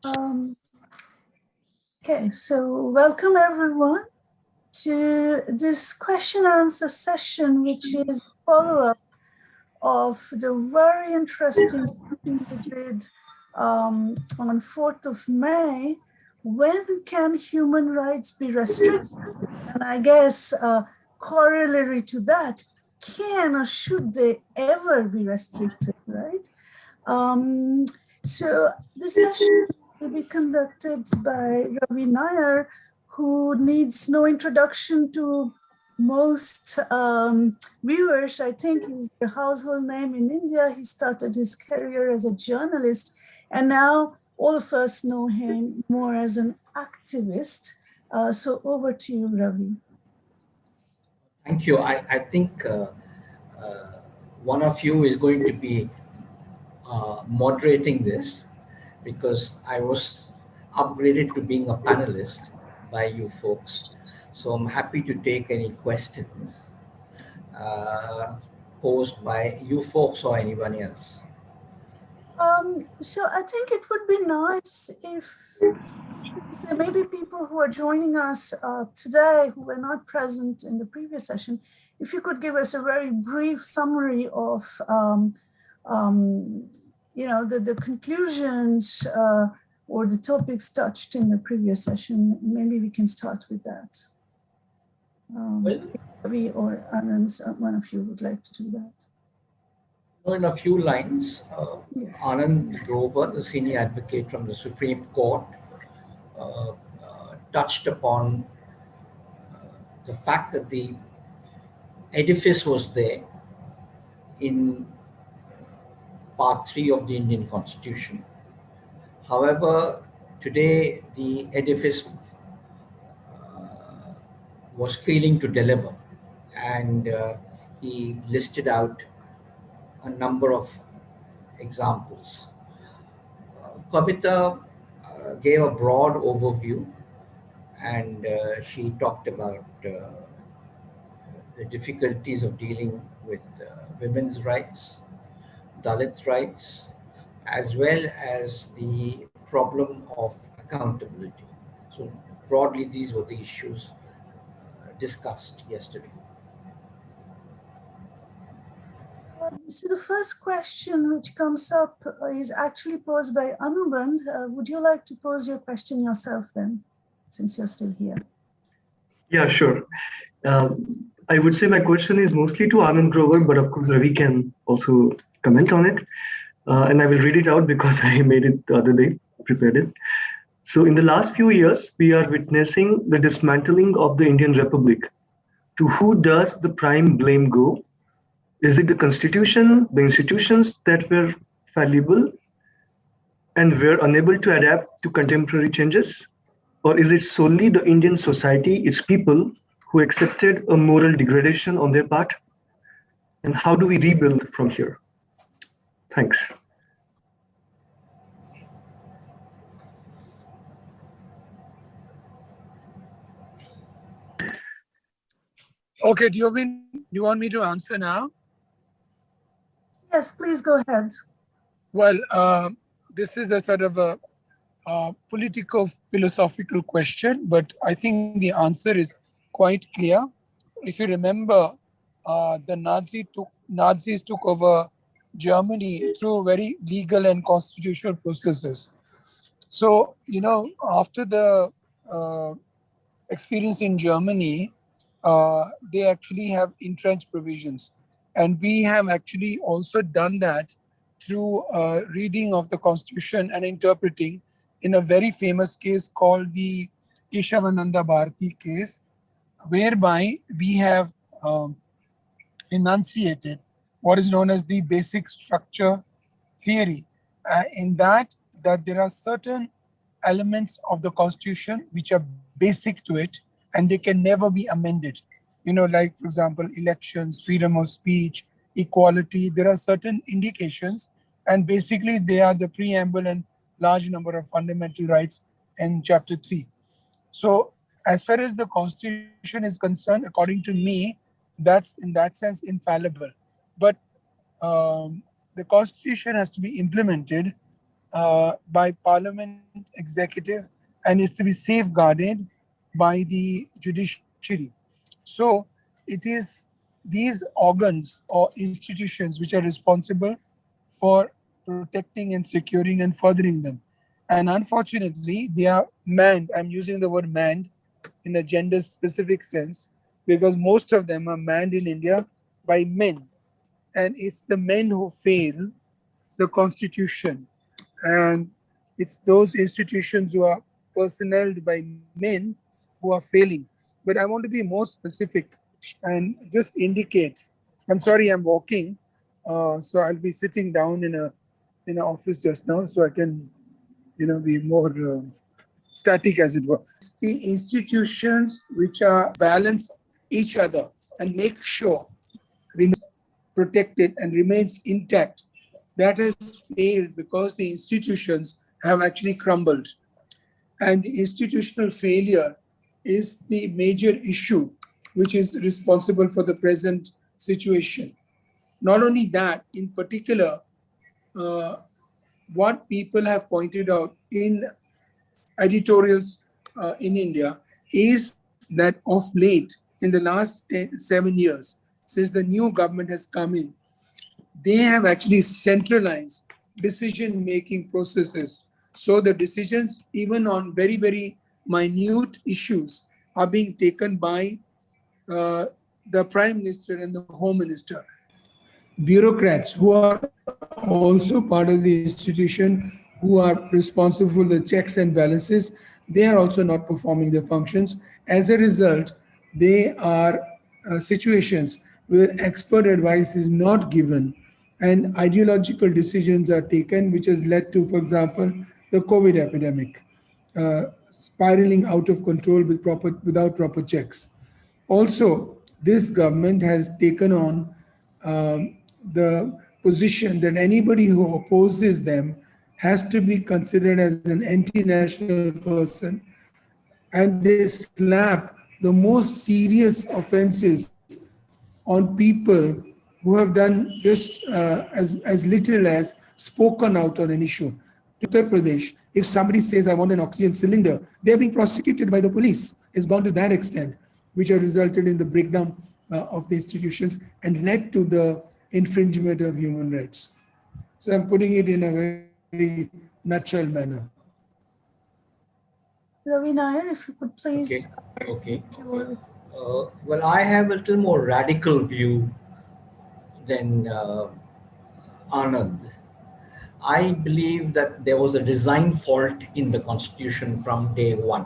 Um, okay, so welcome everyone to this question answer session, which is a follow-up of the very interesting session we did on 4th of May. When can human rights be restricted? And I guess corollary to that, can or should they ever be restricted, right? So this session will be conducted by Ravi Nair, who needs no introduction to most viewers. I think he's a household name in India. He started his career as a journalist, and now all of us know him more as an activist. So over to you, Ravi. Thank you. I think one of you is going to be moderating this because I was upgraded to being a panelist by you folks. So I'm happy to take any questions posed by you folks or anyone else. So I think it would be nice if there may be people who are joining us today who were not present in the previous session. If you could give us a very brief summary of, the conclusions or the topics touched in the previous session, maybe we can start with that. Ravi or Anand, one of you would like to do that. In a few lines, Yes. Anand Grover, the senior advocate from the Supreme Court, touched upon the fact that the edifice was there in Part 3 of the Indian Constitution. However, today the edifice was failing to deliver, and he listed out a number of examples. Kavita gave a broad overview, and she talked about the difficulties of dealing with women's rights, Dalit rights, as well as the problem of accountability. So broadly, these were the issues discussed yesterday. So the first question which comes up is actually posed by Anand. Would you like to pose your question yourself then, since you're still here? Yeah, sure. I would say my question is mostly to Anand Grover, but of course Ravi can also comment on it. And I will read it out because I made it the other day, prepared it. So in the last few years, we are witnessing the dismantling of the Indian Republic. To who does the prime blame go? Is it the Constitution, the institutions that were fallible and were unable to adapt to contemporary changes? Or is it solely the Indian society, its people, who accepted a moral degradation on their part? And how do we rebuild from here? Thanks. Okay, do you want me to answer now? Yes, please go ahead. Well, this is a sort of a political-philosophical question, but I think the answer is quite clear. If you remember, the Nazis took over Germany through very legal and constitutional processes. So, after the experience in Germany, they actually have entrenched provisions. And we have actually also done that through reading of the Constitution and interpreting in a very famous case called the Keshavananda Bharati case, whereby we have enunciated what is known as the basic structure theory. In that there are certain elements of the Constitution which are basic to it and they can never be amended. Like, for example, elections, freedom of speech, equality. There are certain indications, and basically they are the preamble and large number of fundamental rights in Chapter 3. So as far as the Constitution is concerned, according to me, that's in that sense infallible. But the Constitution has to be implemented by Parliament executive and is to be safeguarded by the judiciary. So it is these organs or institutions which are responsible for protecting and securing and furthering them. And unfortunately, they are manned. I'm using the word manned in a gender specific sense because most of them are manned in India by men. And it's the men who fail the constitution. And it's those institutions who are personneled by men who are failing. But I want to be more specific and just indicate. I'm sorry, I'm walking, so I'll be sitting down in an office just now, so I can, be more static, as it were. The institutions which are balance each other and make sure protected and remains intact, that has failed because the institutions have actually crumbled. And the institutional failure is the major issue which is responsible for the present situation. Not only that, in particular, uh, what people have pointed out in editorials in India is that of late, in the last 7 years, since the new government has come in, they have actually centralized decision making processes. So the decisions, even on very, very minute issues, are being taken by uh, the prime minister and the home minister. Bureaucrats who are also part of the institution, who are responsible for the checks and balances, they are also not performing their functions. As a result, they are situations where expert advice is not given and ideological decisions are taken, which has led to, for example, the COVID epidemic spiraling out of control without proper checks. Also, this government has taken on the position that anybody who opposes them has to be considered as an anti-national person, and they slap the most serious offenses on people who have done just as little as spoken out on an issue. Uttar Pradesh, if somebody says, I want an oxygen cylinder, they're being prosecuted by the police. It's gone to that extent, which has resulted in the breakdown of the institutions and led to the infringement of human rights. So I'm putting it in a very nutshell manner. Ravi Nair, if you could please Okay, okay. make your Well, I have a little more radical view than Anand. I believe that there was a design fault in the constitution from day one,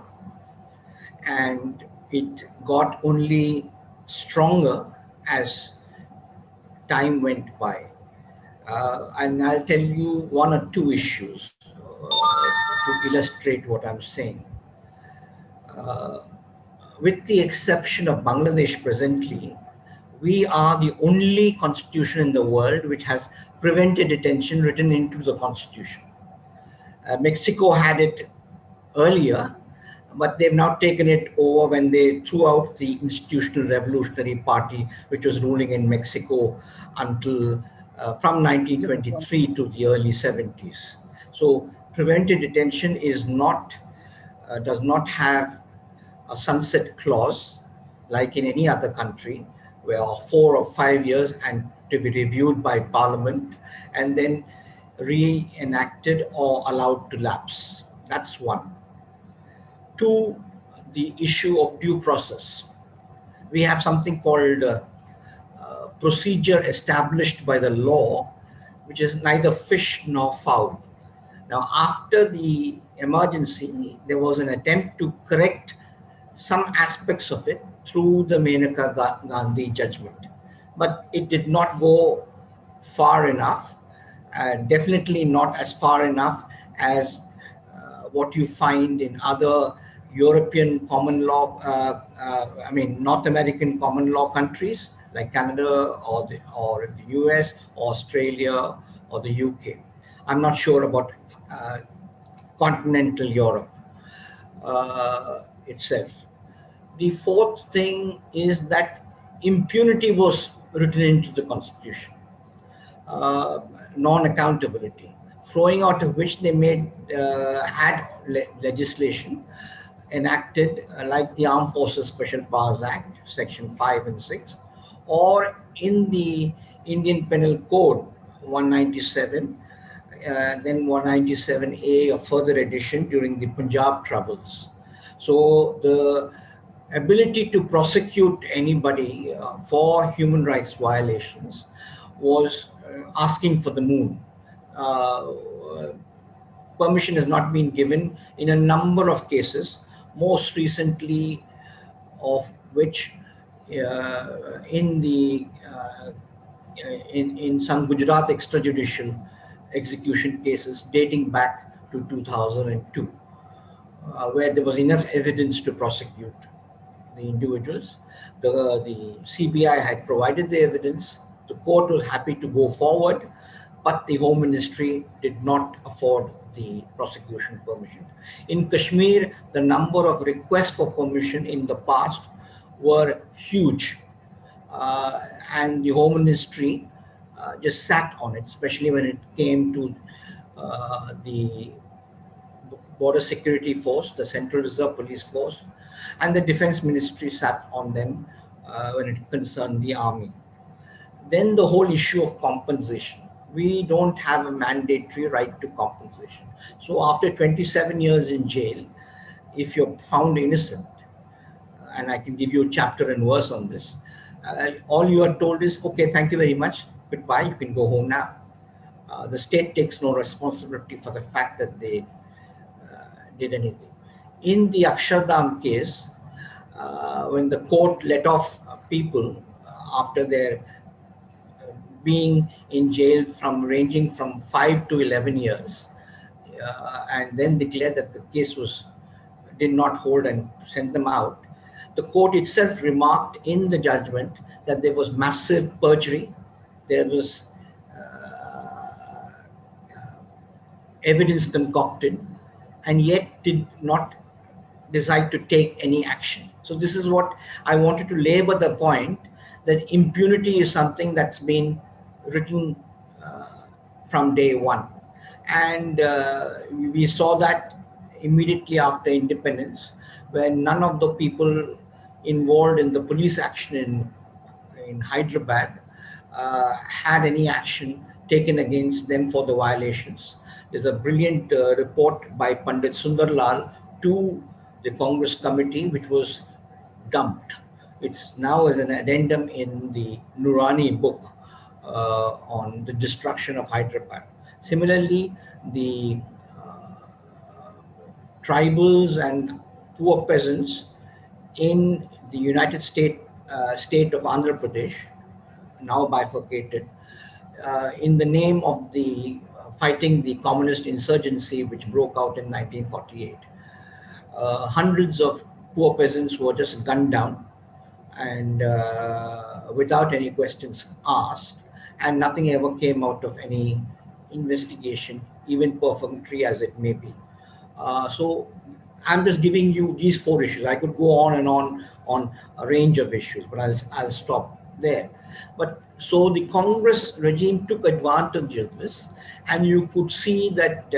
and it got only stronger as time went by. And I'll tell you one or two issues to illustrate what I'm saying. Uh, with the exception of Bangladesh presently, we are the only constitution in the world which has prevented detention written into the constitution. Mexico had it earlier, but they've now taken it over when they threw out the Institutional Revolutionary Party, which was ruling in Mexico until from 1923 to the early 70s. So preventive detention is not does not have a sunset clause like in any other country, where 4 or 5 years and to be reviewed by Parliament and then reenacted or allowed to lapse. That's one. Two, the issue of due process. We have something called procedure established by the law, which is neither fish nor fowl. Now, after the emergency, there was an attempt to correct some aspects of it through the Menaka Gandhi judgment, but it did not go far enough, definitely not as far enough as what you find in other European common law, North American common law countries like Canada or the US, Australia, or the UK. I'm not sure about uh, continental Europe itself. The fourth thing is that impunity was written into the constitution, non accountability. flowing out of which they made had legislation enacted like the Armed Forces Special Powers Act, Section 5 and 6, or in the Indian Penal Code 197, then 197A, a further addition during the Punjab troubles. So the ability to prosecute anybody for human rights violations was asking for the moon. Uh, Permission has not been given in a number of cases, most recently of which in the in some Gujarat extrajudicial execution cases dating back to 2002, where there was enough evidence to prosecute the individuals. The CBI had provided the evidence. The court was happy to go forward, but the Home Ministry did not afford the prosecution permission. In Kashmir, the number of requests for permission in the past were huge, and the Home Ministry just sat on it, especially when it came to the Border Security Force, the Central Reserve Police Force, and the Defense Ministry sat on them when it concerned the army. Then the whole issue of compensation. We don't have a mandatory right to compensation. So after 27 years in jail, if you're found innocent, and I can give you a chapter and verse on this, all you are told is, okay, thank you very much, goodbye, you can go home now. The state takes no responsibility for the fact that they did anything. In the Akshardham case, when the court let off people after their being in jail from ranging from 5 to 11 years, and then declared that the case was did not hold and sent them out. The court itself remarked in the judgment that there was massive perjury, there was evidence concocted, and yet did not decide to take any action. So this is what I wanted to labor the point, that impunity is something that's been written from day one. And we saw that immediately after independence, when none of the people involved in the police action in Hyderabad had any action taken against them for the violations. There's a brilliant report by Pandit Sundarlal to the Congress committee, which was dumped. It's now as an addendum in the Nurani book on the destruction of Hyderabad. Similarly, the tribals and poor peasants in the United States state of Andhra Pradesh, now bifurcated, in the name of the fighting the communist insurgency which broke out in 1948. Hundreds of poor peasants were just gunned down, and without any questions asked, and nothing ever came out of any investigation, even perfunctory as it may be. So I'm just giving you these four issues. I could go on and on a range of issues, but I'll stop there. But so the Congress regime took advantage of this, and you could see that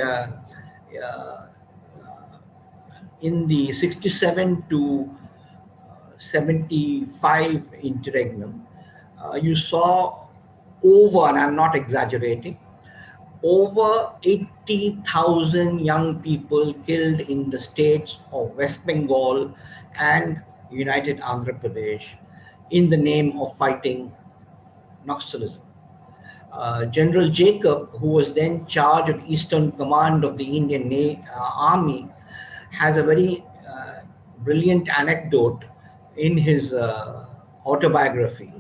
in the 67 to 75 interregnum, you saw over, and I'm not exaggerating, over 80,000 young people killed in the states of West Bengal and United Andhra Pradesh in the name of fighting Naxalism. General Jacob, who was then charge of Eastern Command of the Indian Army, has a very brilliant anecdote in his autobiography,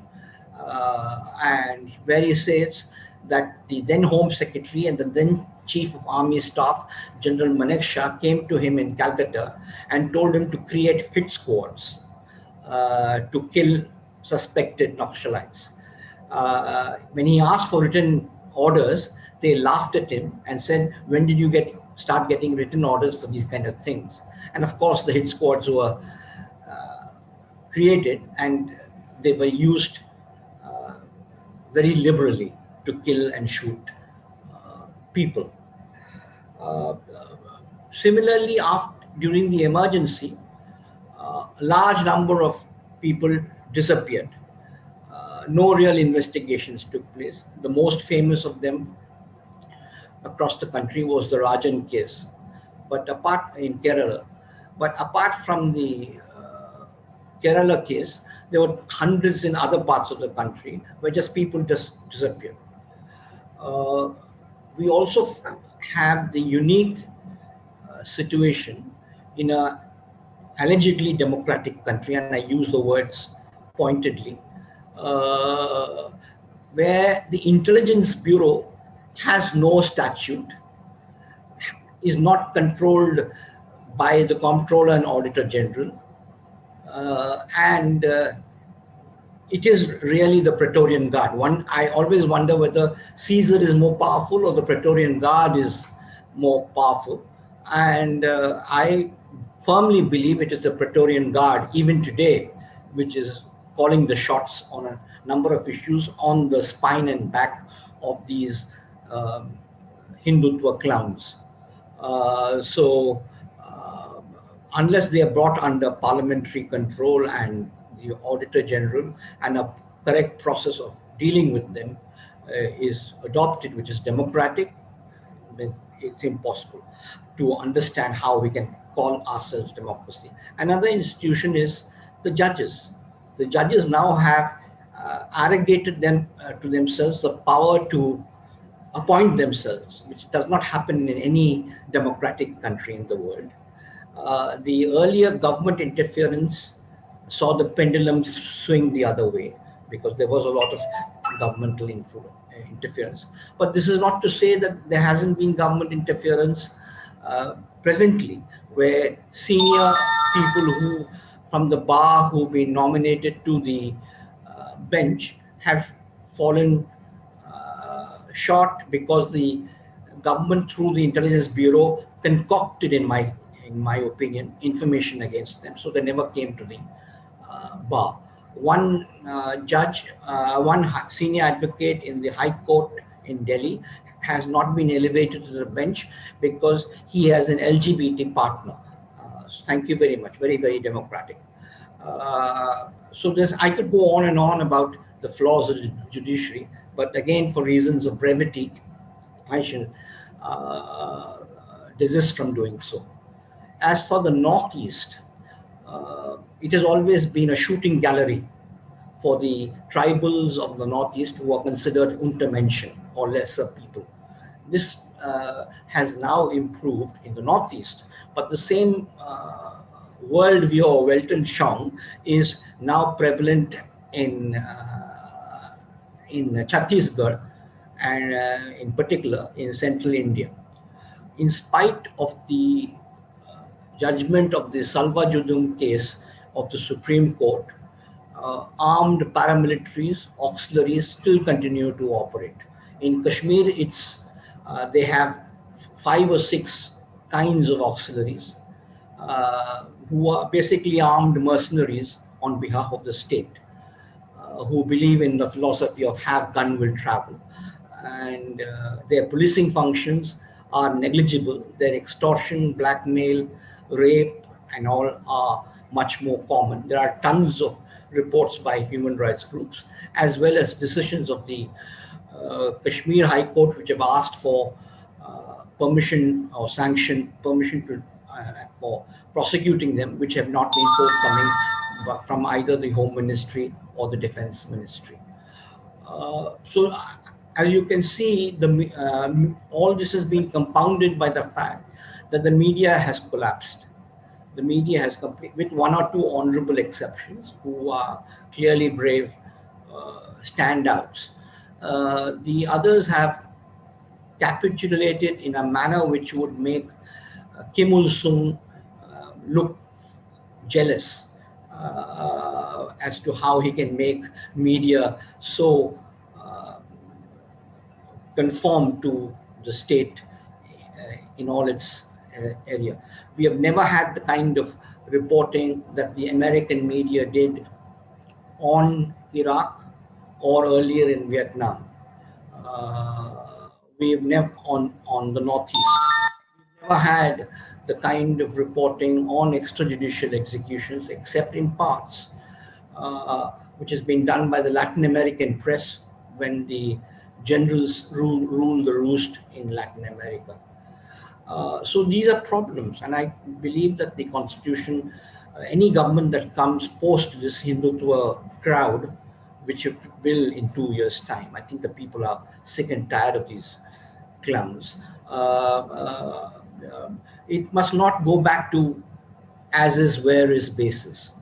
and where he says that the then Home Secretary and the then Chief of Army Staff, General Manekshaw, came to him in Calcutta and told him to create hit squads to kill suspected Naxalites. When he asked for written orders, they laughed at him and said, "When did you start getting written orders for these kind of things?" And of course, the hit squads were created, and they were used very liberally to kill and shoot people. Similarly, during the emergency, a large number of people disappeared. No real investigations took place. The most famous of them across the country was the Rajan case, but apart in Kerala. But apart from the Kerala case, there were hundreds in other parts of the country where just people just disappeared. Uh, we also have the unique situation in a allegedly democratic country, and I use the words pointedly, uh, where the intelligence bureau has no statute, is not controlled by the comptroller and auditor general, and it is really the Praetorian Guard. I always wonder whether Caesar is more powerful or the Praetorian Guard is more powerful. And I firmly believe it is the Praetorian Guard, even today, which is calling the shots on a number of issues on the spine and back of these Hindutva clowns. Unless they are brought under parliamentary control and the auditor general and a correct process of dealing with them is adopted, which is democratic, then it's impossible to understand how we can call ourselves democracy. Another institution is the judges. The judges now have arrogated them to themselves the power to appoint themselves, which does not happen in any democratic country in the world. The earlier government interference saw the pendulum swing the other way because there was a lot of governmental interference. But this is not to say that there hasn't been government interference presently, where senior people who from the bar who've been nominated to the bench have fallen short because the government through the intelligence bureau concocted, in my opinion, information against them, so they never came to the bar. One one senior advocate in the High Court in Delhi has not been elevated to the bench because he has an LGBT partner. Thank you very much. Very, very democratic. So I could go on and on about the flaws of the judiciary, but again, for reasons of brevity, I shall desist from doing so. As for the Northeast, it has always been a shooting gallery for the tribals of the Northeast who are considered Untermenschen or lesser people. This has now improved in the Northeast, but the same worldview or Weltanschauung is now prevalent in Chhattisgarh and in particular in central India. In spite of the judgment of the Salvajudum case of the Supreme Court, armed paramilitaries, auxiliaries still continue to operate. In Kashmir, they have 5 or 6 kinds of auxiliaries who are basically armed mercenaries on behalf of the state, who believe in the philosophy of have gun will travel. And their policing functions are negligible. Their extortion, blackmail, rape, and all are much more common. There are tons of reports by human rights groups, as well as decisions of the Kashmir High Court, which have asked for permission or permission to, for prosecuting them, which have not been forthcoming from either the Home Ministry or the Defense Ministry. As you can see, all this has been compounded by the fact that the media has collapsed. The media has with 1 or 2 honorable exceptions who are clearly brave standouts. The others have capitulated in a manner which would make Kim Il-sung look jealous as to how he can make media so conform to the state in all its area. We have never had the kind of reporting that the American media did on Iraq or earlier in Vietnam. We have never on the Northeast. never had the kind of reporting on extrajudicial executions, except in parts, which has been done by the Latin American press when the generals rule the roost in Latin America. So these are problems, and I believe that the constitution, any government that comes post this Hindutva crowd, which it will in 2 years' time, I think the people are sick and tired of these clowns. It must not go back to as is, where is basis.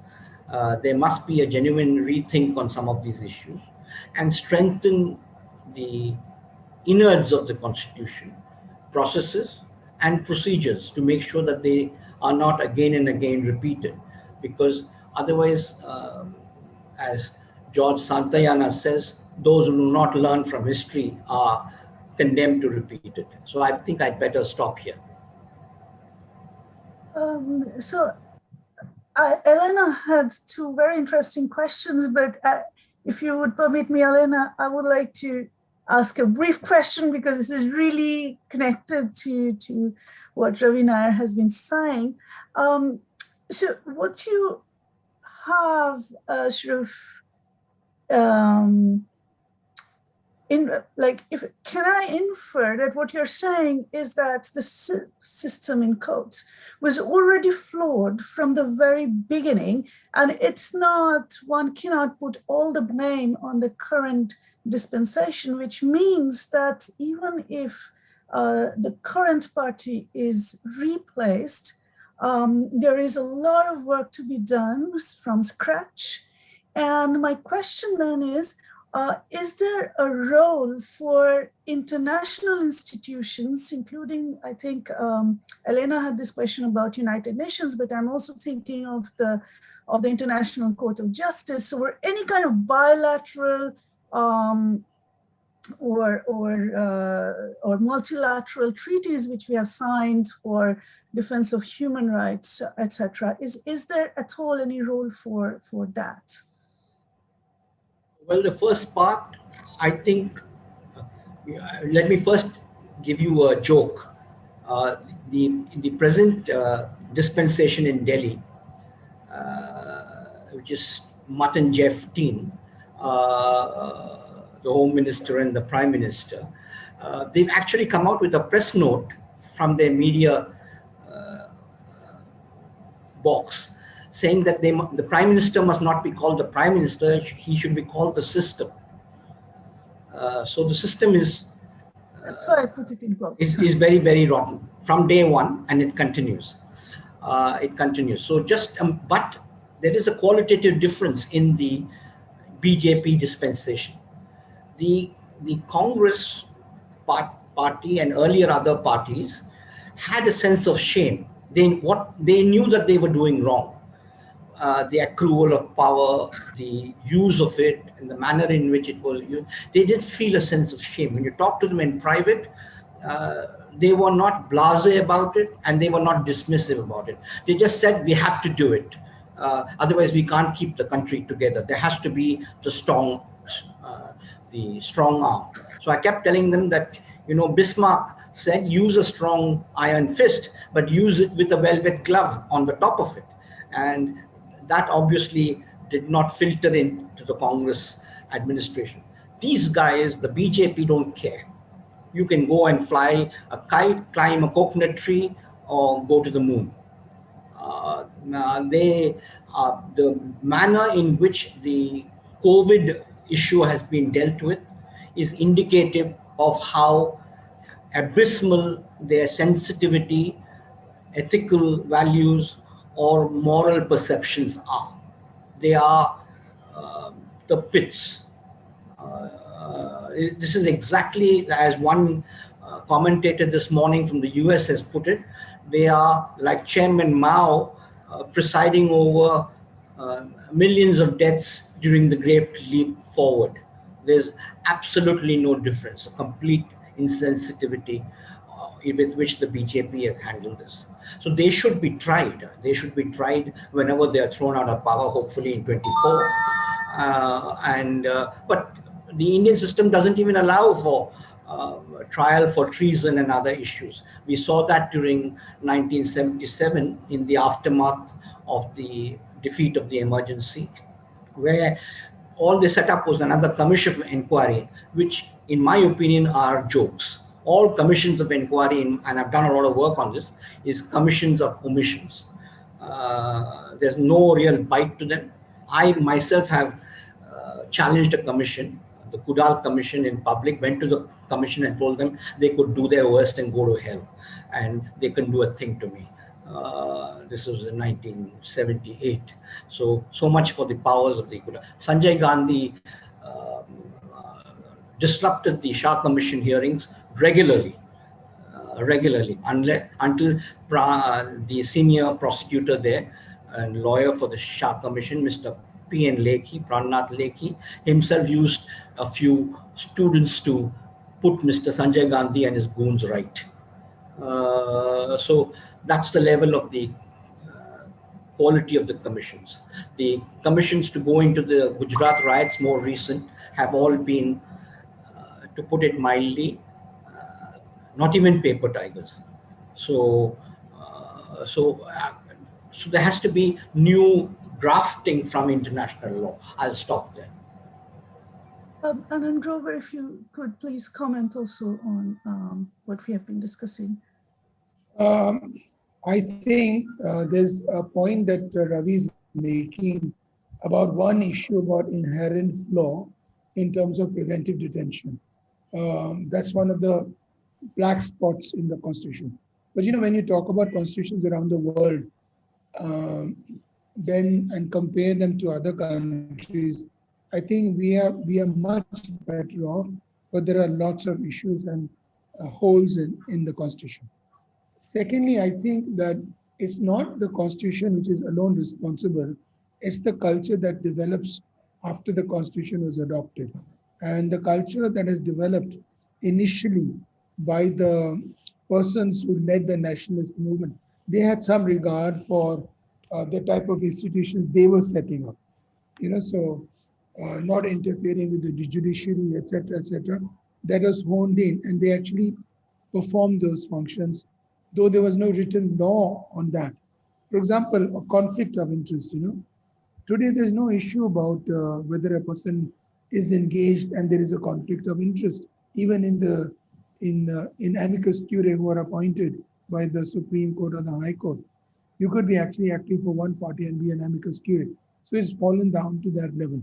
There must be a genuine rethink on some of these issues and strengthen the innards of the constitution, processes and procedures, to make sure that they are not again and again repeated, because otherwise, as George Santayana says, those who do not learn from history are condemned to repeat it. So I think I'd better stop here. Elena had two very interesting questions, but if you would permit me, Elena, I would like to ask a brief question, because this is really connected to what Ravi Nair has been saying. So what you have can I infer that what you're saying is that the system, in quotes, was already flawed from the very beginning, and it's not, one cannot put all the blame on the current dispensation, which means that even if the current party is replaced, there is a lot of work to be done from scratch. And my question then is there a role for international institutions, including, I think Elena had this question about United Nations, but I'm also thinking of the International Court of Justice, or any kind of bilateral or multilateral treaties which we have signed for defense of human rights, etc. Is there at all any role for that? Well, the first part, I think, let me first give you a joke. The present dispensation in Delhi, which is Mutt and Jeff team, the Home Minister and the Prime Minister, they've actually come out with a press note from their media box, saying that the Prime Minister must not be called the Prime Minister, he should be called the system. So the system is, that's why I put it in quotes, is very, very rotten from day one, and it continues. So just, but there is a qualitative difference in the BJP dispensation. The Congress party and earlier other parties had a sense of shame. They knew that they were doing wrong. The accrual of power, the use of it, and the manner in which it was used, they did feel a sense of shame. When you talk to them in private, they were not blasé about it, and they were not dismissive about it. They just said, we have to do it. Otherwise, we can't keep the country together. There has to be the strong arm. So I kept telling them that, Bismarck said, use a strong iron fist, but use it with a velvet glove on the top of it. And that obviously did not filter into the Congress administration. These guys, the BJP, don't care. You can go and fly a kite, climb a coconut tree, or go to the moon. The manner in which the COVID issue has been dealt with is indicative of how abysmal their sensitivity, ethical values, or moral perceptions are. They are the pits. This is exactly as one commentator this morning from the US has put it. They are like Chairman Mao presiding over millions of deaths during the Great Leap Forward. There's absolutely no difference, a complete insensitivity with which the BJP has handled this. So they should be tried. They should be tried whenever they are thrown out of power, hopefully in 24. But the Indian system doesn't even allow for trial for treason and other issues. We saw that during 1977 in the aftermath of the defeat of the emergency, where all they set up was another commission of inquiry, which, in my opinion, are jokes. All commissions of inquiry, and I've done a lot of work on this, is commissions of omissions. There's no real bite to them. I myself have challenged a commission, the Kudal Commission, in public, went to the commission and told them they could do their worst and go to hell, and they couldn't do a thing to me. This was in 1978. So much for the powers of the Kudal. Sanjay Gandhi disrupted the Shah Commission hearings regularly, until the senior prosecutor there and lawyer for the Shah Commission, Mr. P.N. Lekhi, Prannath Lekhi, himself used a few students to put Mr. Sanjay Gandhi and his goons right. So that's the level of the quality of the commissions. The commissions to go into the Gujarat riots, more recent, have all been, to put it mildly, not even paper tigers. So, so there has to be new drafting from international law. I'll stop there. Anand Grover, if you could please comment also on what we have been discussing. I think there's a point that Ravi is making about one issue about inherent flaw in terms of preventive detention. That's one of the black spots in the Constitution. But when you talk about constitutions around the world, then and compare them to other countries, I think we are much better off. But there are lots of issues and holes in the Constitution. Secondly, I think that it's not the Constitution which is alone responsible, it's the culture that develops after the Constitution was adopted. And the culture that is developed initially by the persons who led the nationalist movement, they had some regard for the type of institutions they were setting up. So not interfering with the judiciary, etc., etc. That was honed in, and they actually performed those functions, though there was no written law on that. For example, a conflict of interest. Today there's no issue about whether a person is engaged and there is a conflict of interest, even in amicus curiae who are appointed by the Supreme Court or the High Court. You could be actually acting for one party and be an amicus curiae. So it's fallen down to that level.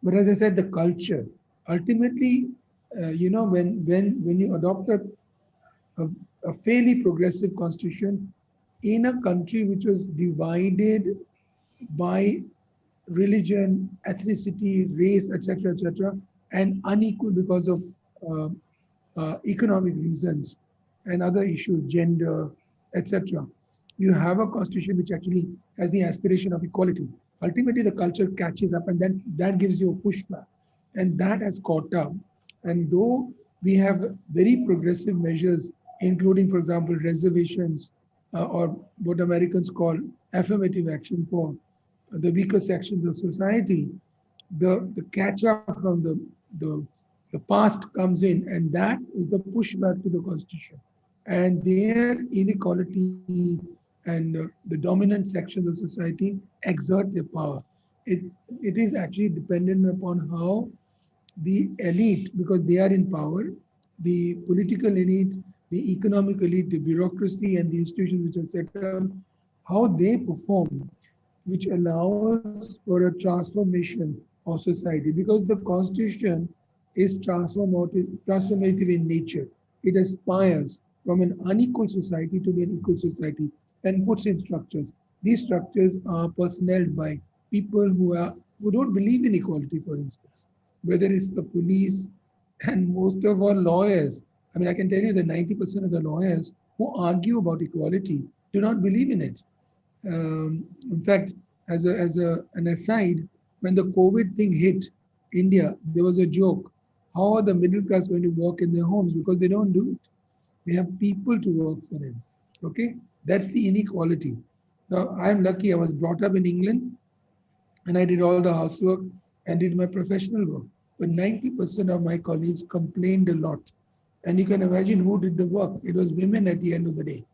But as I said, the culture ultimately, when you adopt a fairly progressive constitution in a country which was divided by religion, ethnicity, race, etc., and unequal because of economic reasons and other issues, gender, etc. You have a constitution which actually has the aspiration of equality. Ultimately, the culture catches up, and then that gives you a pushback, and that has caught up. And though we have very progressive measures, including, for example, reservations or what Americans call affirmative action for the weaker sections of society, the catch up from the past comes in, and that is the pushback to the constitution. And their inequality and the dominant sections of society exert their power. It is actually dependent upon how the elite, because they are in power, the political elite, the economic elite, the bureaucracy, and the institutions which are set up, how they perform, which allows for a transformation of society. Because the constitution is transformative in nature. It aspires from an unequal society to be an equal society and puts in structures. These structures are personneled by people who don't believe in equality, for instance, whether it's the police and most of our lawyers. I mean, I can tell you that 90% of the lawyers who argue about equality do not believe in it. In fact, as an aside, when the COVID thing hit India, there was a joke. How are the middle class going to work in their homes? Because they don't do it. They have people to work for them. Okay, that's the inequality. Now, I'm lucky. I was brought up in England, and I did all the housework and did my professional work. but 90% of my colleagues complained a lot. And you can imagine who did the work. It was women at the end of the day,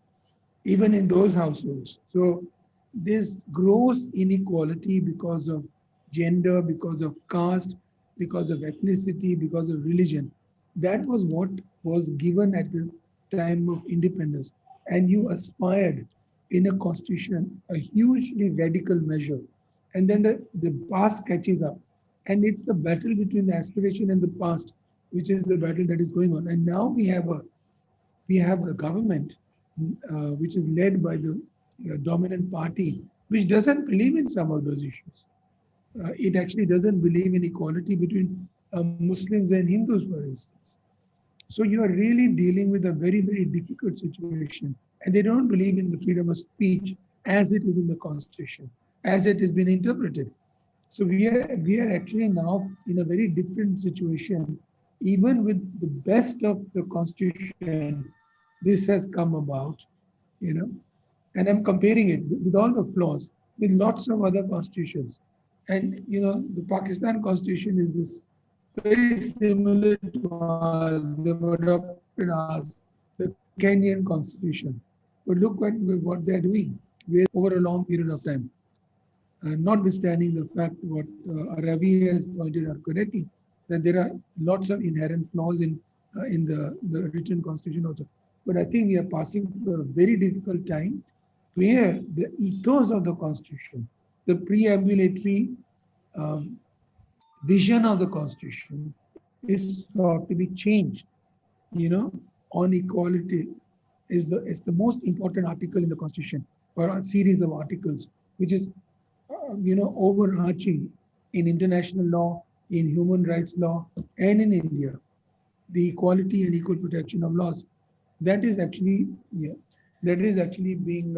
even in those households. So this gross inequality because of gender, because of caste, because of ethnicity, because of religion, that was what was given at the time of independence. And you aspired in a constitution, a hugely radical measure. And then the past catches up. And it's the battle between the aspiration and the past, which is the battle that is going on. And now we have a government which is led by the dominant party, which doesn't believe in some of those issues. It actually doesn't believe in equality between Muslims and Hindus, for instance. So you are really dealing with a very, very difficult situation. And they don't believe in the freedom of speech as it is in the Constitution, as it has been interpreted. So we are actually now in a very different situation. Even with the best of the Constitution, this has come about, you know, and I'm comparing it with all the flaws with lots of other constitutions. And the Pakistan constitution is this very similar to ours. They've adopted ours, the Kenyan constitution. But look what they're doing over a long period of time. Notwithstanding the fact what Ravi has pointed out correctly, that there are lots of inherent flaws in the written constitution also. But I think we are passing through a very difficult time where the ethos of the constitution, the preambulatory um, vision of the constitution is sought to be changed. On equality is the most important article in the constitution, or a series of articles, which is overarching in international law, in human rights law, and in India, the equality and equal protection of laws. That is actually, yeah, that is actually being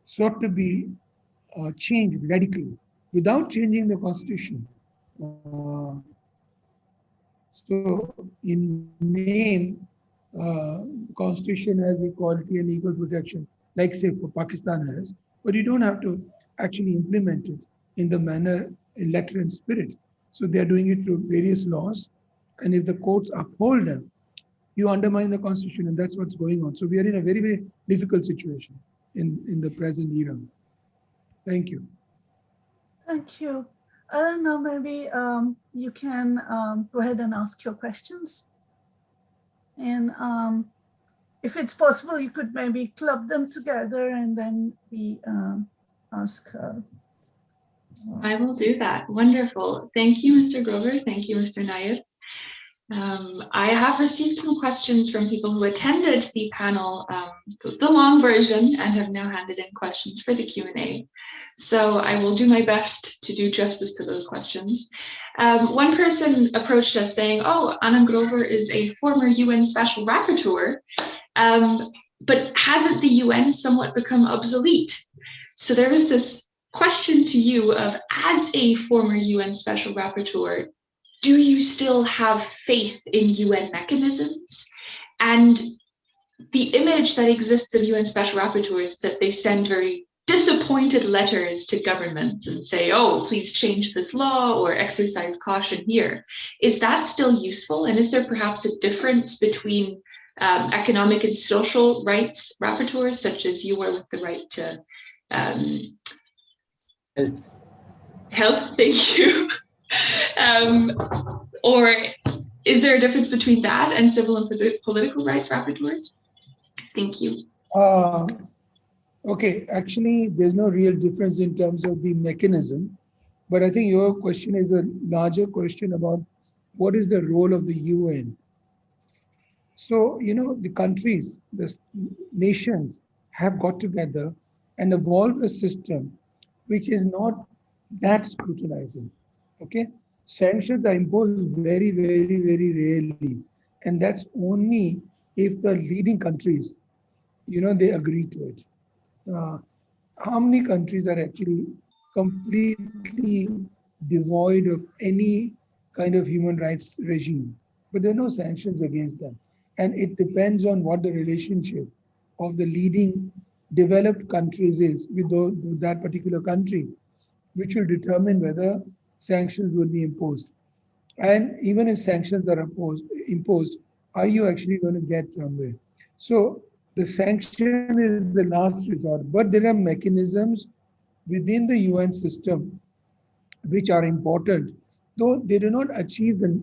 sought to be changed radically without changing the constitution. So in name, constitution has equality and equal protection, like say for Pakistan has, but you don't have to actually implement it in the manner, in letter and spirit. So they are doing it through various laws, and if the courts uphold them, you undermine the constitution, and that's what's going on. So we are in a very, very difficult situation in the present era. Thank you. Thank you. I don't know, maybe you can go ahead and ask your questions. And if it's possible, you could maybe club them together and then we ask. I will do that. Wonderful. Thank you, Mr. Grover. Thank you, Mr. Nair. I have received some questions from people who attended the panel, the long version, and have now handed in questions for the Q&A. So I will do my best to do justice to those questions. One person approached us saying, oh, Anand Grover is a former UN Special Rapporteur, but hasn't the UN somewhat become obsolete? So there is this question to you of, as a former UN Special Rapporteur, do you still have faith in UN mechanisms? And the image that exists of UN Special Rapporteurs is that they send very disappointed letters to governments and say, oh, please change this law or exercise caution here. Is that still useful? And is there perhaps a difference between economic and social rights rapporteurs, such as you are with the right to health, thank you. Or is there a difference between that and civil and political rights rapporteurs? Thank you. Okay, actually, there's no real difference in terms of the mechanism, but I think your question is a larger question about what is the role of the UN. So, the countries, the nations have got together and evolved a system which is not that scrutinizing. Okay, sanctions are imposed very, very, very rarely, and that's only if the leading countries, they agree to it. Uh, how many countries are actually completely devoid of any kind of human rights regime, but there are no sanctions against them? And it depends on what the relationship of the leading developed countries is with that particular country, which will determine whether sanctions will be imposed. And even if sanctions are imposed, are you actually going to get somewhere? So the sanction is the last resort, but there are mechanisms within the UN system which are important, though they do not achieve the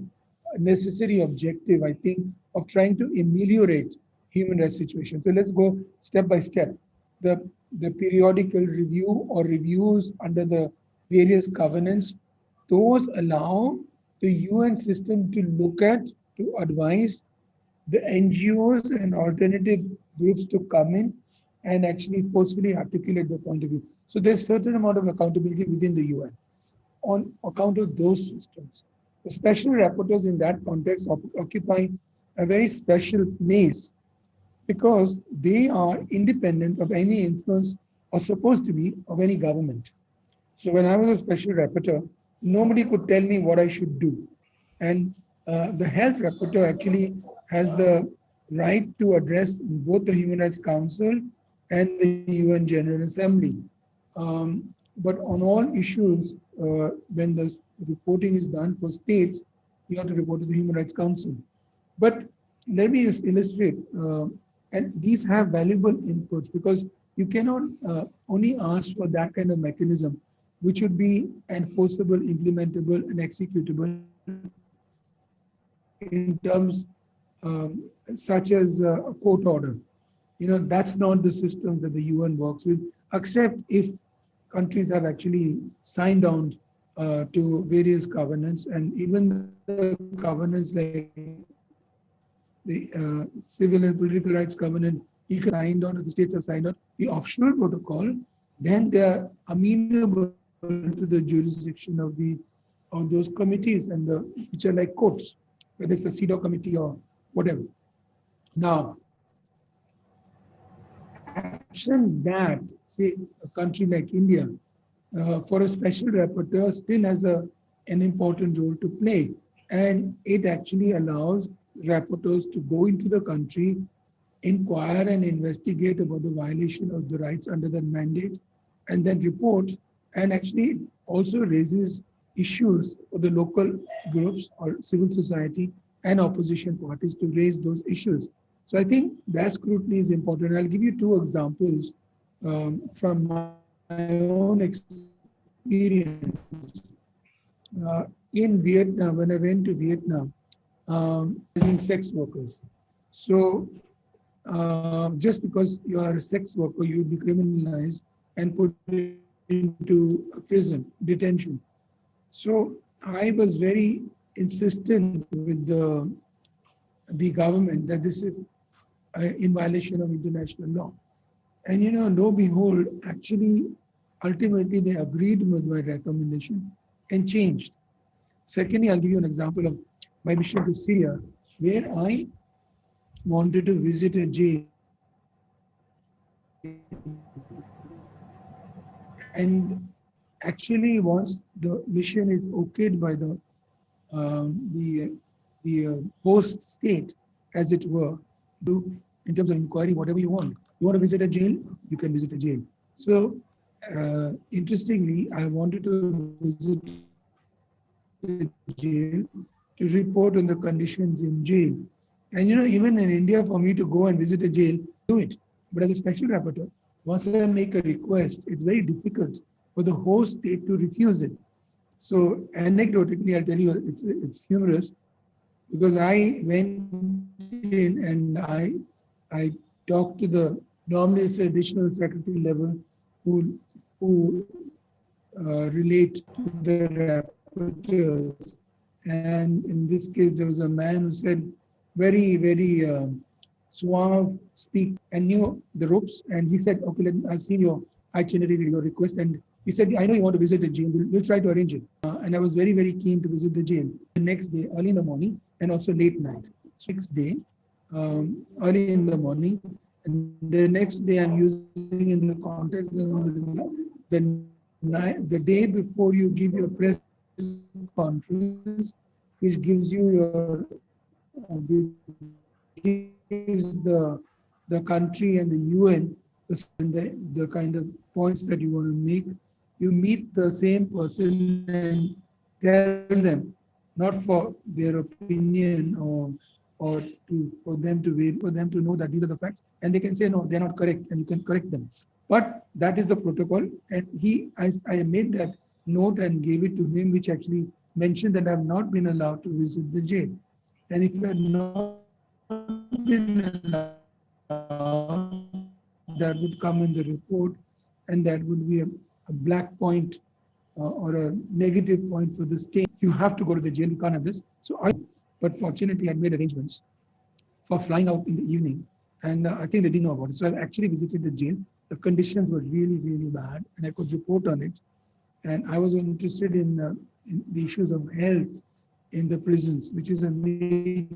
necessary objective, I think, of trying to ameliorate human rights situation. So let's go step by step. The, the periodical review or reviews under the various covenants, those allow the UN system to look at, to advise the NGOs and alternative groups to come in and actually forcefully articulate their point of view. So there's certain amount of accountability within the UN on account of those systems. The special rapporteurs in that context occupy a very special place because they are independent of any influence or supposed to be of any government. So when I was a special rapporteur, nobody could tell me what I should do. And the health rapporteur actually has the right to address both the Human Rights Council and the UN General Assembly. But on all issues, when the reporting is done for states, you have to report to the Human Rights Council. But let me just illustrate, and these have valuable inputs because you cannot only ask for that kind of mechanism, which would be enforceable, implementable, and executable in terms such as a court order. That's not the system that the UN works with, except if countries have actually signed on to various covenants, and even the covenants like the Civil and Political Rights Covenant, economic signed on, or the states have signed on, the optional protocol, then they are amenable to the jurisdiction of those committees and which are like courts, whether it's the CEDAW committee or whatever. Now, absent that, say a country like India, for a special rapporteur still has an important role to play. And it actually allows rapporteurs to go into the country, inquire and investigate about the violation of the rights under the mandate, and then report. And actually also raises issues for the local groups or civil society and opposition parties to raise those issues. So I think that scrutiny is important. I'll give you two examples from my own experience. In Vietnam, when I went to Vietnam, using sex workers. So just because you are a sex worker, you will be criminalized and put into a prison, detention. So I was very insistent with the government that this is in violation of international law. And lo behold, actually, ultimately they agreed with my recommendation and changed. Secondly, I'll give you an example of my mission to Syria, where I wanted to visit a jail, and actually, once the mission is okayed by the host state, as it were, do in terms of inquiry whatever you want. You want to visit a jail, you can visit a jail. So, interestingly, I wanted to visit a jail to report on the conditions in jail. And even in India, for me to go and visit a jail, do it. But as a special rapporteur, once I make a request, it's very difficult for the host state to refuse it. So anecdotally, I'll tell you, it's humorous because I went in and I talked to normally it's additional secretary level who relate to the rapporteurs. And in this case, there was a man who said very suave speak and knew the ropes. And he said, okay, I've seen your itinerary, your request. And he said, I know you want to visit the jail. We'll try to arrange it. And I was very keen to visit the jail. The next day, early in the morning, and also late night. So next day, early in the morning, and the next day I'm using in the context of the day before you give your press conference, which gives you your which gives the country and the UN the kind of points that you want to make. You meet the same person and tell them that not for their opinion or for them to know that these are the facts, and they can say no, they're not correct, and you can correct them. But that is the protocol, and I made that note and gave it to him, which actually mentioned that I have not been allowed to visit the jail. And if I had not been allowed, that would come in the report, and that would be a black point or a negative point for the state. You have to go to the jail. You can't have this. But fortunately, I made arrangements for flying out in the evening, and I think they didn't know about it. So I actually visited the jail. The conditions were really, really bad, and I could report on it. And I was interested in the issues of health in the prisons, which is a major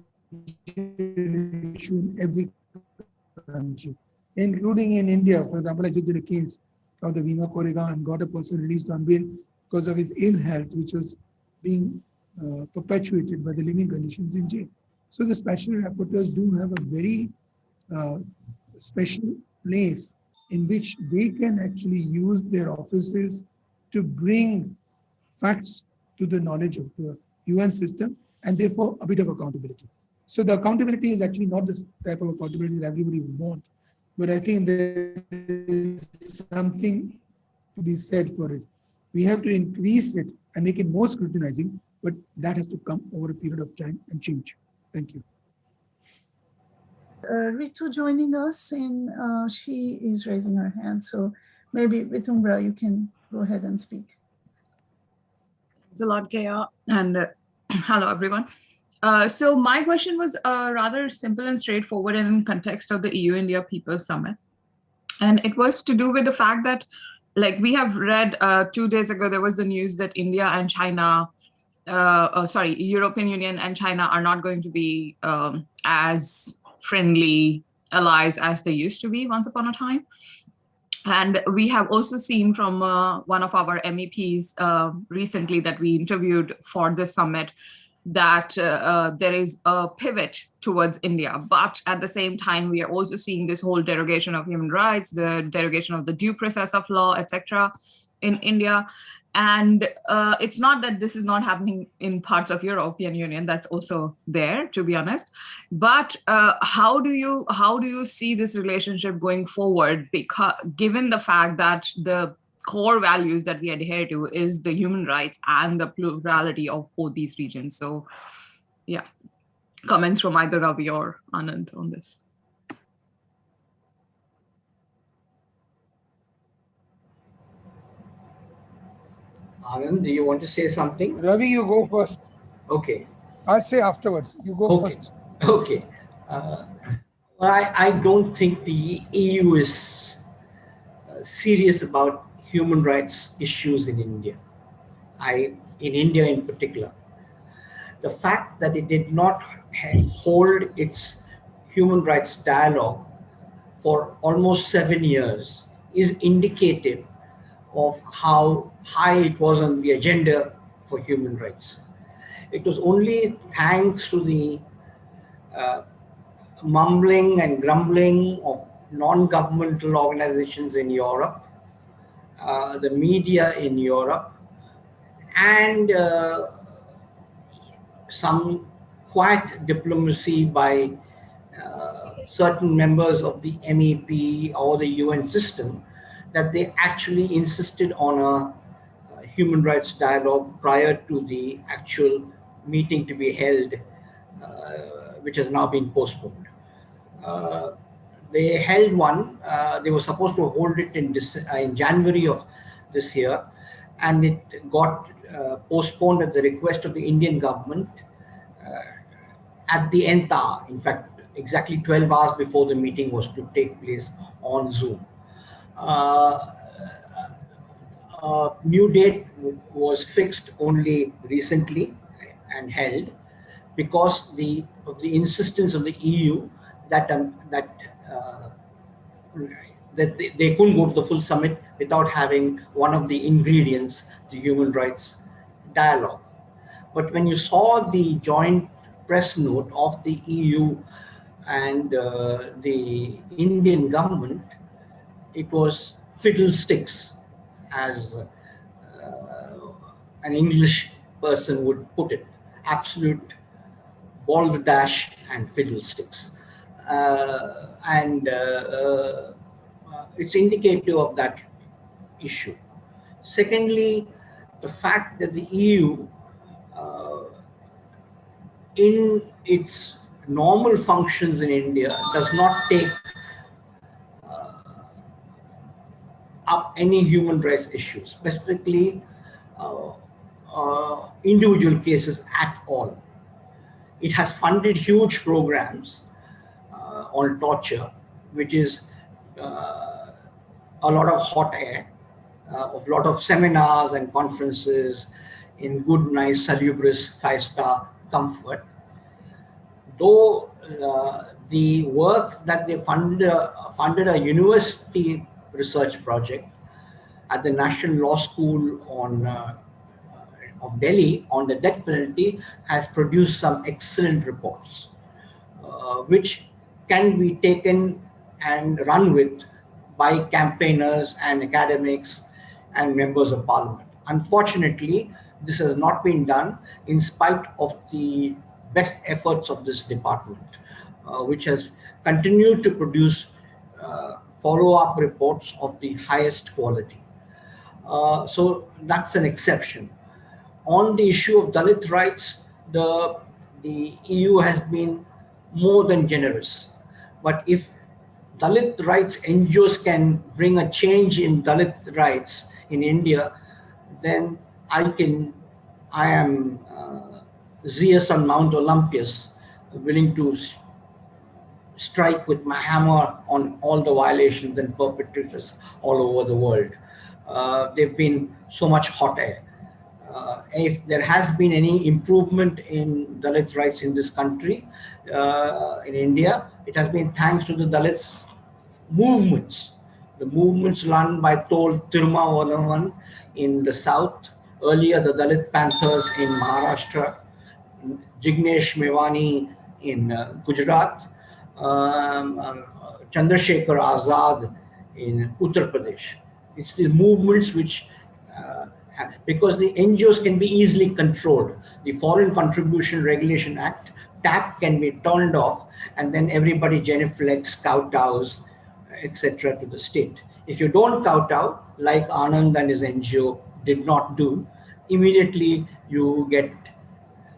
issue in every country, including in India. For example, I just did a case of the Bhima Koregaon and got a person released on bail because of his ill health, which was being perpetuated by the living conditions in jail. So the special rapporteurs do have a very special place in which they can actually use their offices to bring facts to the knowledge of the UN system, and therefore a bit of accountability. So the accountability is actually not this type of accountability that everybody would want, but I think there is something to be said for it. We have to increase it and make it more scrutinizing, but that has to come over a period of time and change. Thank you. Ritu joining us, and she is raising her hand. So maybe Ritumbra, you can go ahead and speak. Thanks a lot, Kaya, and hello, everyone. So my question was rather simple and straightforward in context of the EU-India People's Summit. And it was to do with the fact that, like we have read 2 days ago, there was the news that India and China, European Union and China are not going to be as friendly allies as they used to be once upon a time. And we have also seen from one of our MEPs recently that we interviewed for this summit that there is a pivot towards India. But at the same time, we are also seeing this whole derogation of human rights, the derogation of the due process of law, etc. in India. And it's not that this is not happening in parts of European Union, that's also there, to be honest. But how do you see this relationship going forward? Because given the fact that the core values that we adhere to is the human rights and the plurality of both these regions. So yeah, comments from either Ravi or Anand on this. Anand, do you want to say something? Ravi, you go first. Okay. I'll say afterwards. You go first. Okay. Well, I don't think the EU is serious about human rights issues in India. In India in particular. The fact that it did not hold its human rights dialogue for almost 7 years is indicative of how high it was on the agenda for human rights. It was only thanks to the mumbling and grumbling of non-governmental organizations in Europe, the media in Europe, and some quiet diplomacy by certain members of the MEP or the UN system that they actually insisted on a human rights dialogue prior to the actual meeting to be held, which has now been postponed. They held one, they were supposed to hold it in January of this year, and it got postponed at the request of the Indian government at the nth hour. In fact, exactly 12 hours before the meeting was to take place on Zoom. A new date was fixed only recently and held because of the insistence of the EU that they couldn't go to the full summit without having one of the ingredients, the human rights dialogue. But when you saw the joint press note of the EU and the Indian government, it was fiddlesticks, as an English person would put it. absolute balderdash and fiddlesticks. And it's indicative of that issue. Secondly, the fact that the EU, in its normal functions in India, does not take up any human rights issues, specifically individual cases at all. It has funded huge programs on torture, which is a lot of hot air, a lot of seminars and conferences in good, nice, salubrious, five-star comfort. Though the work that they funded a university research project at the National Law School of Delhi on the death penalty has produced some excellent reports, which can be taken and run with by campaigners and academics and members of parliament. Unfortunately, this has not been done in spite of the best efforts of this department, which has continued to produce follow-up reports of the highest quality. So that's an exception. On the issue of Dalit rights, the EU has been more than generous. But if Dalit rights NGOs can bring a change in Dalit rights in India, then I am Zeus on Mount Olympus, willing to strike with my hammer on all the violations and perpetrators all over the world. They've been so much hot air. If there has been any improvement in Dalit rights in this country, in India, it has been thanks to the Dalit movements. The movements run by Tol Tirumavalavan in the south, earlier the Dalit Panthers in Maharashtra, Jignesh Mewani in Gujarat, Chandrasekhar Azad in Uttar Pradesh. It's the movements which, because the NGOs can be easily controlled. The Foreign Contribution Regulation Act, tap can be turned off, and then everybody genuflects, kowtows, etc. to the state. If you don't kowtow, like Anand and his NGO did not do, immediately you get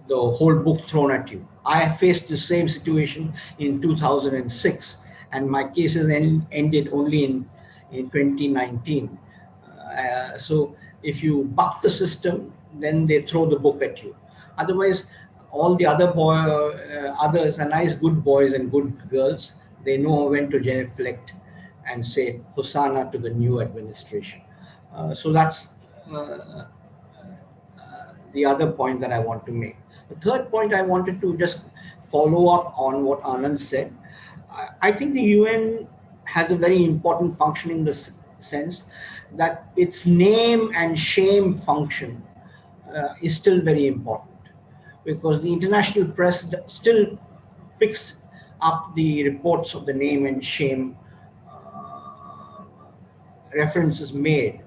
the whole book thrown at you. I faced the same situation in 2006, and my cases ended only in 2019. So if you buck the system, then they throw the book at you. Otherwise, all the others are nice, good boys and good girls. They know when to genuflect and say Hosanna to the new administration. So that's the other point that I want to make. The third point I wanted to just follow up on what Anand said. I think the UN has a very important function in the sense that its name and shame function is still very important, because the international press still picks up the reports of the name and shame references made.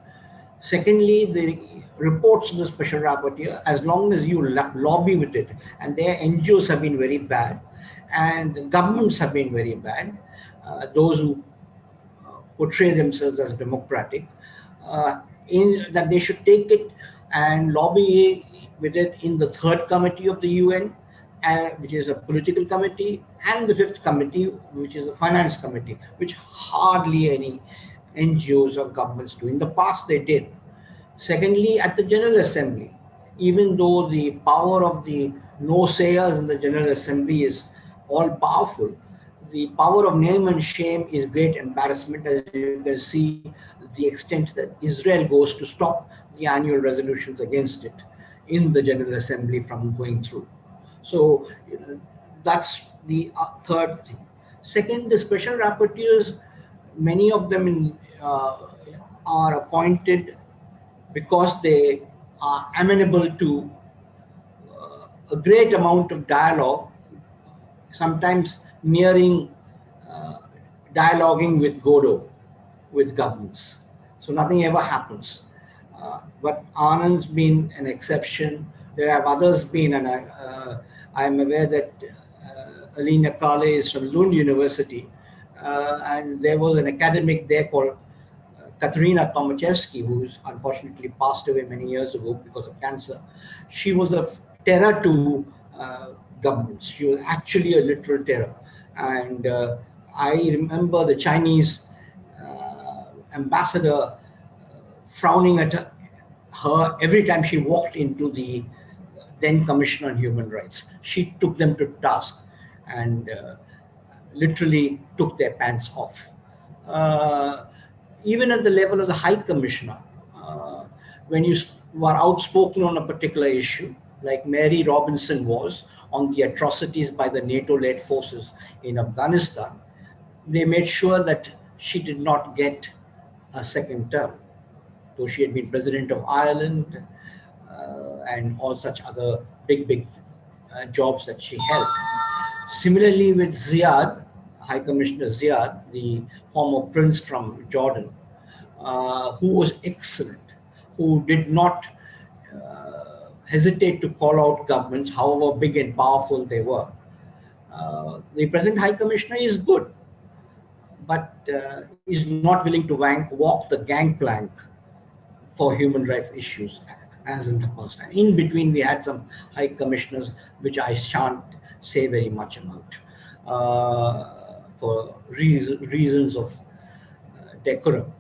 Secondly, the reports of the special rapporteur, as long as you lobby with it, and their NGOs have been very bad, and governments have been very bad, those who portray themselves as democratic, in that they should take it and lobby with it in the third committee of the UN, which is a political committee, and the fifth committee, which is a finance committee, which hardly any NGOs or governments do. In the past, they did. Secondly, at the General Assembly, even though the power of the no-sayers in the General Assembly is all powerful, the power of name and shame is great embarrassment, as you can see the extent that Israel goes to stop the annual resolutions against it in the General Assembly from going through. So that's the third thing. Second, the special rapporteurs, many of them are appointed because they are amenable to a great amount of dialogue, sometimes nearing dialoguing with Godot, with governments. So nothing ever happens. But Anand's been an exception. there have others been, and I'm aware that Alina Kale is from Lund University, and there was an academic there called Katerina Tomaszewski, who unfortunately passed away many years ago because of cancer. She was a terror to governments. She was actually a literal terror. And I remember the Chinese ambassador frowning at her every time she walked into the then Commission on Human Rights. She took them to task and literally took their pants off. Even at the level of the High Commissioner, when you were outspoken on a particular issue, like Mary Robinson was on the atrocities by the NATO-led forces in Afghanistan, they made sure that she did not get a second term, though she had been president of Ireland and all such other big jobs that she held. Similarly with Ziad, High Commissioner Ziad, the former prince from Jordan, who was excellent, who did not hesitate to call out governments, however big and powerful they were. The present High Commissioner is good, but is not willing to walk the gangplank for human rights issues as in the past. And in between, we had some high commissioners, which I shan't say very much about for reasons of decorum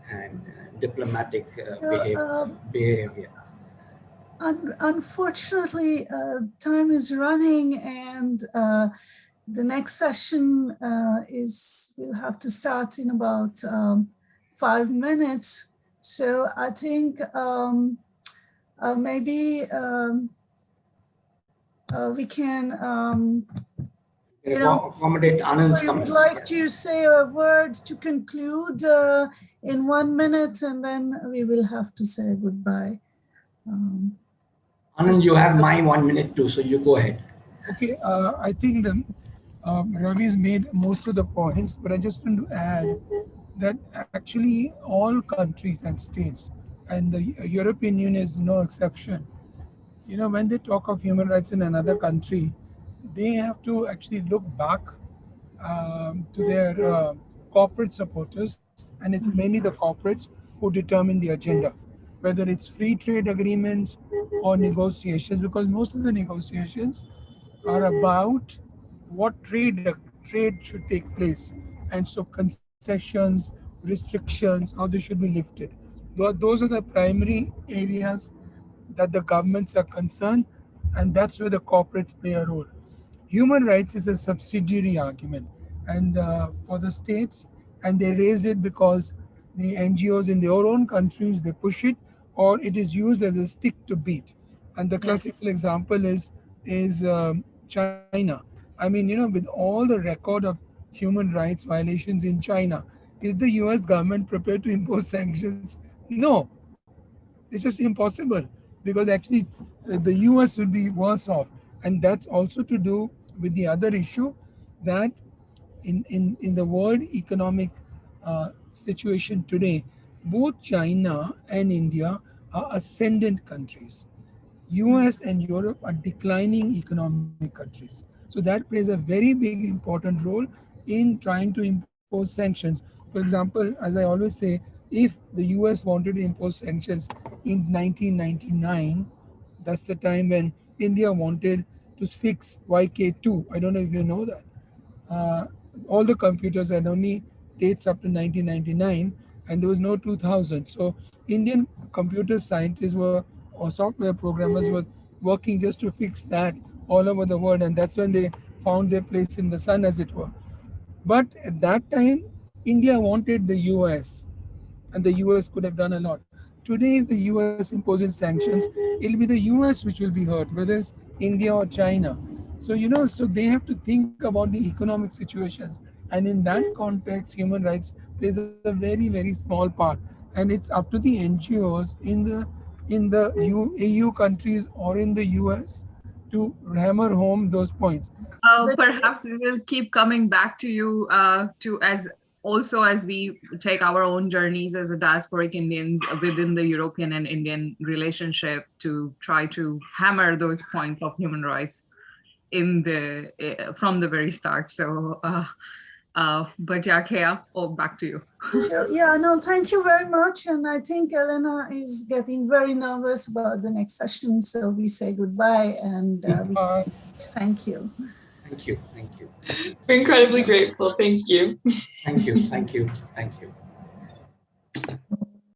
and diplomatic behavior. Unfortunately, time is running, and the next session we'll have to start in about 5 minutes. So I think maybe we can accommodate Anand's I would comments. like to say a word to conclude in 1 minute, and then we will have to say goodbye. Anand, you have my 1 minute too, so you go ahead. Okay, I think the Ravi's made most of the points, but I just want to add that actually all countries and states, and the European Union is no exception. You know, when they talk of human rights in another country, they have to actually look back to their corporate supporters, and it's mainly the corporates who determine the agenda, whether it's free trade agreements or negotiations, because most of the negotiations are about what trade should take place, and so concessions, restrictions, how they should be lifted. Those are the primary areas that the governments are concerned, and that's where the corporates play a role. Human rights is a subsidiary argument, and for the states, and they raise it because the NGOs in their own countries they push it, or it is used as a stick to beat. And the classical example is China. I mean, you know, with all the record of human rights violations in China, is the U.S. government prepared to impose sanctions? No, it's just impossible, because actually the US will be worse off. And that's also to do with the other issue that in the world economic situation today, both China and India are ascendant countries. US and Europe are declining economic countries. So that plays a very big important role in trying to impose sanctions. For example, as I always say, if the US wanted to impose sanctions in 1999, that's the time when India wanted to fix YK2. I don't know if you know that. Uh, all the computers had only dates up to 1999, and there was no 2000. So Indian computer scientists were, or software programmers were working just to fix that all over the world, and that's when they found their place in the sun, as it were. But at that time, India wanted the US, and the US could have done a lot. Today, if the US imposes sanctions, it'll be the US which will be hurt, whether it's India or China. So, you know, so they have to think about the economic situations. And in that context, human rights plays a very, very small part. And it's up to the NGOs in the EU countries or in the US to hammer home those points. Perhaps we will keep coming back to you to as also as we take our own journeys as a diasporic Indians within the European and Indian relationship to try to hammer those points of human rights in the from the very start. So, but yeah, Kea, back to you. Sure. Yeah, no, thank you very much. And I think Elena is getting very nervous about the next session. So we say goodbye and thank you. Thank you. Thank you. We're incredibly grateful. Thank you. Thank you. Thank you. Thank you.